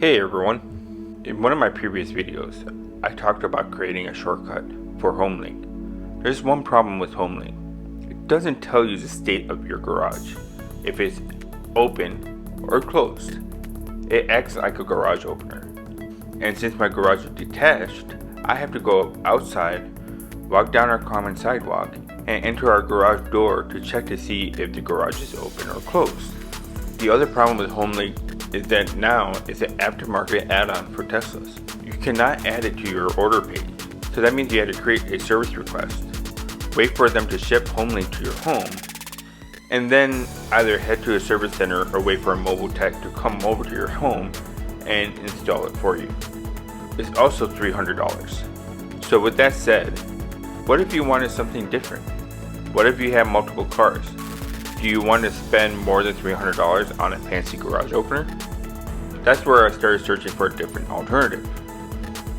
Hey everyone! In one of my previous videos, I talked about creating a shortcut for HomeLink. There's one problem with HomeLink. It doesn't tell you the state of your garage, if it's open or closed. It acts like a garage opener. And since my garage is detached, I have to go outside, walk down our common sidewalk, and enter our garage door to check to see if the garage is open or closed. The other problem with HomeLink is that now it's an aftermarket add-on for Teslas. You cannot add it to your order page. So that means you had to create a service request, wait for them to ship HomeLink to your home, and then either head to a service center or wait for a mobile tech to come over to your home and install it for you. It's also $300. So with that said, what if you wanted something different? What if you have multiple cars? Do you want to spend more than $300 on a fancy garage opener? That's where I started searching for a different alternative.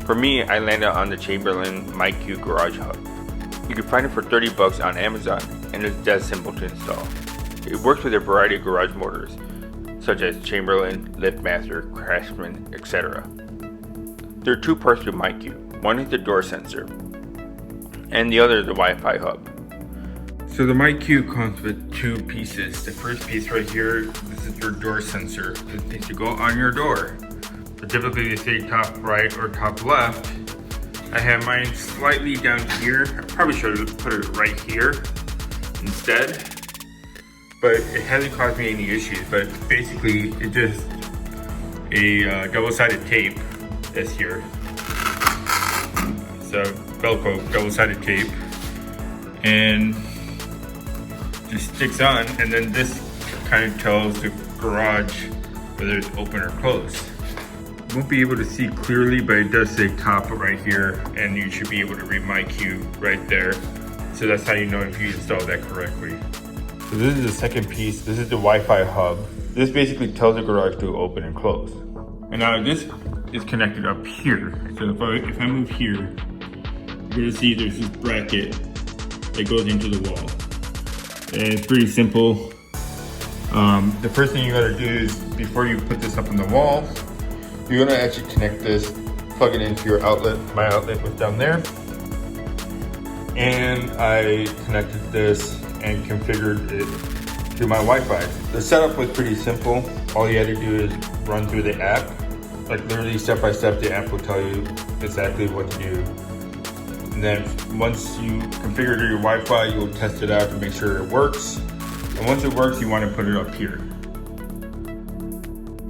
For me, I landed on the Chamberlain MyQ garage hub. You can find it for $30 on Amazon, and it's that simple to install. It works with a variety of garage motors, such as Chamberlain, Liftmaster, Craftsman, etc. There are two parts to MyQ. One is the door sensor, and the other is the Wi-Fi hub. So the MyQ comes with two pieces. The first piece right here, this is your door sensor. This needs to go on your door. So typically they say top right or top left. I have mine slightly down here. I probably should have put it right here instead. But it hasn't caused me any issues. But basically it's just a double-sided tape that's here. It's a Velcro double-sided tape. And just sticks on, and then this kind of tells the garage whether it's open or closed. You won't be able to see clearly, but it does say top right here, and you should be able to read MyQ right there. So that's how you know if you installed that correctly. So this is the second piece. This is the Wi-Fi hub. This basically tells the garage to open and close. And now this is connected up here. So if I move here, you're gonna see there's this bracket that goes into the wall. And it's pretty simple. The first thing you gotta do is, before you put this up on the wall, you're gonna actually connect this, plug it into your outlet. My outlet was down there. And I connected this and configured it to my Wi-Fi. The setup was pretty simple. All you had to do is run through the app. Like literally step by step, the app will tell you exactly what to do. And then once you configure your Wi-Fi, you'll test it out to make sure it works. And once it works, you want to put it up here.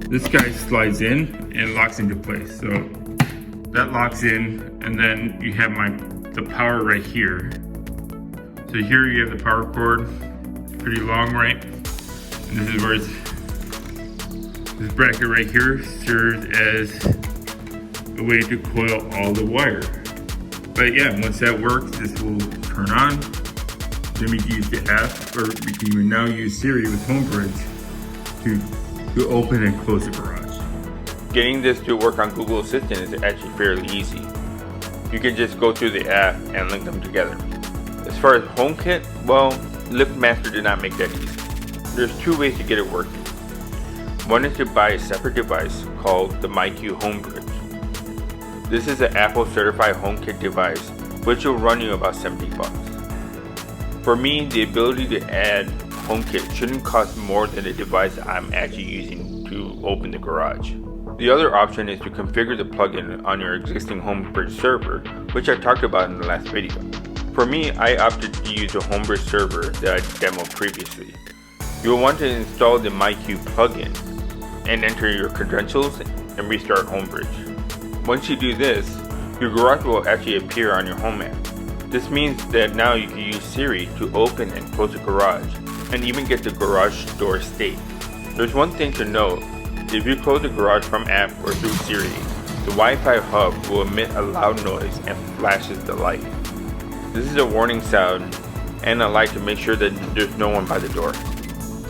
This guy slides in and locks into place. So that locks in, and then you have the power right here. So here you have the power cord. It's pretty long, right? And this is where this bracket right here serves as a way to coil all the wire. But yeah, once that works, this will turn on. Then we can use the app, or we can even now use Siri with HomeBridge to open and close the garage. Getting this to work on Google Assistant is actually fairly easy. You can just go through the app and link them together. As far as HomeKit, well, Liftmaster did not make that easy. There's two ways to get it working. One is to buy a separate device called the MyQ Homebridge. This is an Apple certified HomeKit device, which will run you about $70. For me, the ability to add HomeKit shouldn't cost more than the device I'm actually using to open the garage. The other option is to configure the plugin on your existing HomeBridge server, which I talked about in the last video. For me, I opted to use a HomeBridge server that I demoed previously. You'll want to install the MyQ plugin and enter your credentials and restart HomeBridge. Once you do this, your garage will actually appear on your home app. This means that now you can use Siri to open and close the garage, and even get the garage door state. There's one thing to note: if you close the garage from app or through Siri, the Wi-Fi hub will emit a loud noise and flashes the light. This is a warning sound and a light to make sure that there's no one by the door.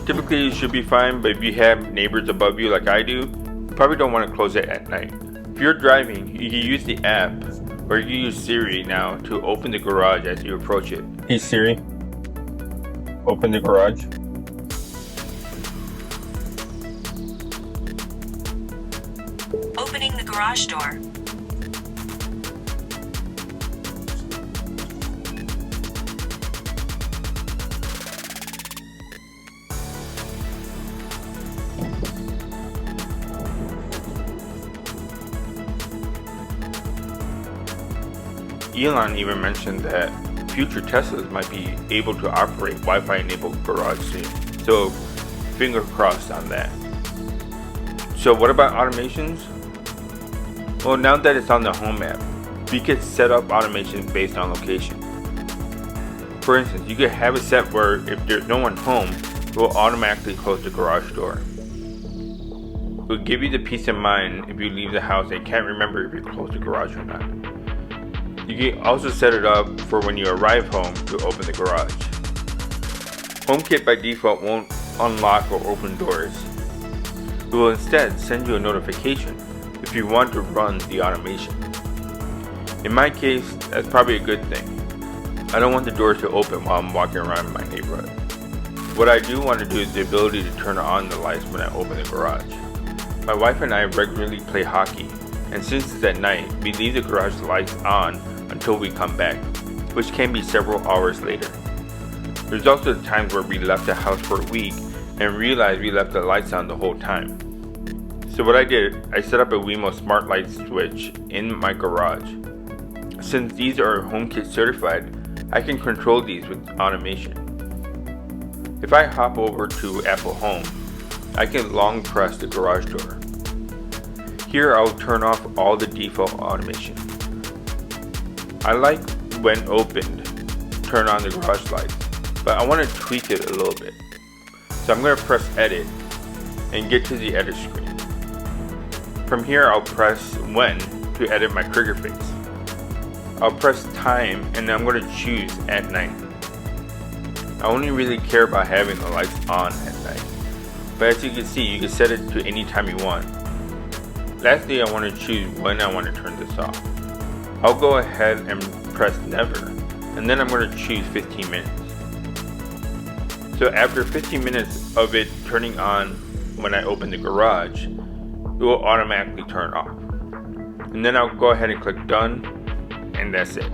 Typically you should be fine, but if you have neighbors above you like I do, you probably don't want to close it at night. If you're driving, you can use the app, or you can use Siri now to open the garage as you approach it. Hey Siri, open the garage. garage door. Elon even mentioned that future Teslas might be able to operate Wi-Fi enabled garage soon. So finger crossed on that. So what about automations? Well, now that it's on the Home app, we could set up automations based on location. For instance, you could have it set where if there's no one home, it will automatically close the garage door. It will give you the peace of mind if you leave the house and can't remember if you closed the garage or not. You can also set it up for when you arrive home to open the garage. HomeKit by default won't unlock or open doors. It will instead send you a notification if you want to run the automation. In my case, that's probably a good thing. I don't want the doors to open while I'm walking around my neighborhood. What I do want to do is the ability to turn on the lights when I open the garage. My wife and I regularly play hockey, and since it's at night, we leave the garage lights on until we come back, which can be several hours later. There's also times where we left the house for a week and realized we left the lights on the whole time. So what I did, I set up a Wemo smart light switch in my garage. Since these are HomeKit certified, I can control these with automation. If I hop over to Apple Home, I can long press the garage door. Here I'll turn off all the default automation. I like when opened, turn on the garage lights, but I want to tweak it a little bit. So I'm going to press edit and get to the edit screen. From here I'll press when to edit my trigger face. I'll press time and I'm going to choose at night. I only really care about having the lights on at night, but as you can see, you can set it to any time you want. Lastly, I want to choose when I want to turn this off. I'll go ahead and press never, and then I'm going to choose 15 minutes. So after 15 minutes of it turning on when I open the garage, it will automatically turn off. And then I'll go ahead and click done, and that's it.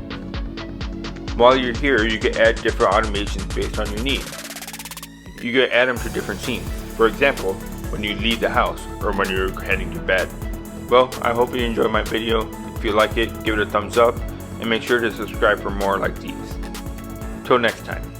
While you're here, you can add different automations based on your needs. You can add them to different scenes. For example, when you leave the house or when you're heading to bed. Well, I hope you enjoyed my video. If you like it, give it a thumbs up and make sure to subscribe for more like these. Till next time.